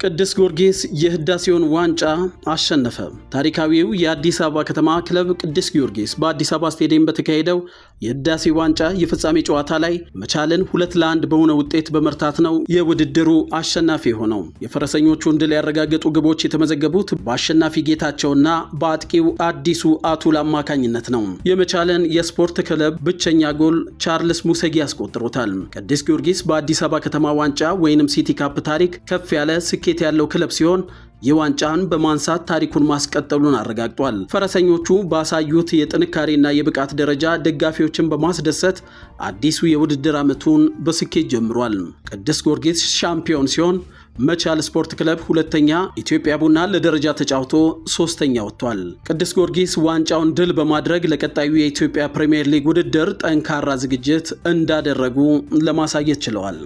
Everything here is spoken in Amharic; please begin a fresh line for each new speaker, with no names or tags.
ቅዱስ ጊዮርጊስ የህዳሴውን ዋንጫ አሸነፈ። ታሪካዊው የአዲስ አበባ ከተማ ክለብ ቅዱስ ጊዮርጊስ በአዲስ አበባ ስቴዲየም በተካሄደው የህዳሴ ዋንጫ የፍጻሜ ጨዋታ ላይ መቻልን 2-1 በሆነ ውጤት በመርታት ነው የውድድሩ አሸናፊ ሆነው። የፈረሰኞቹን ድል ያረጋገጡ ግቦች የተመዘገቡት በአሸናፊ ጌታቸውና በአጥቂው አዲሱ አቱል አማካኝነት ነው። የመቻልን የስፖርት ክለብ ብቸኛ ጎል ቻርልስ ሙሴጊ ያስቆጥሮታል። ቅዱስ ጊዮርጊስ በአዲስ አበባ ከተማ ዋንጫ ወይንም ሲቲ ካፕ ታሪክ ከፍ ያለ ስኬት ያለው ክለብ ሲሆን የዋንጫን በማንሳት ታሪኩን ማስቀጠሉን አረጋግጧል። ፈረሰኞቹ ባሳዩት የጥንካሬና የብቃት ደረጃ ደጋፊዎችን በማስደሰት አዲሱ የውድድር ዓመቱን በስኬት ጀምሯል። ቅዱስ ጊዮርጊስ ሻምፒዮን ሲሆን መቻል ስፖርት ክለብ ሁለተኛ፣ ኢትዮጵያ ቡና ለደረጃ ተጫውቶ ሶስተኛ ወጥቷል። ቅዱስ ጊዮርጊስ ዋንጫውን ድል በማድረግ ለቀጣዩ የኢትዮጵያ ፕሪሚየር ሊግ ውድድር ጠንካራ ዝግጅት እንዳደረጉ ለማሳየት ችለዋል።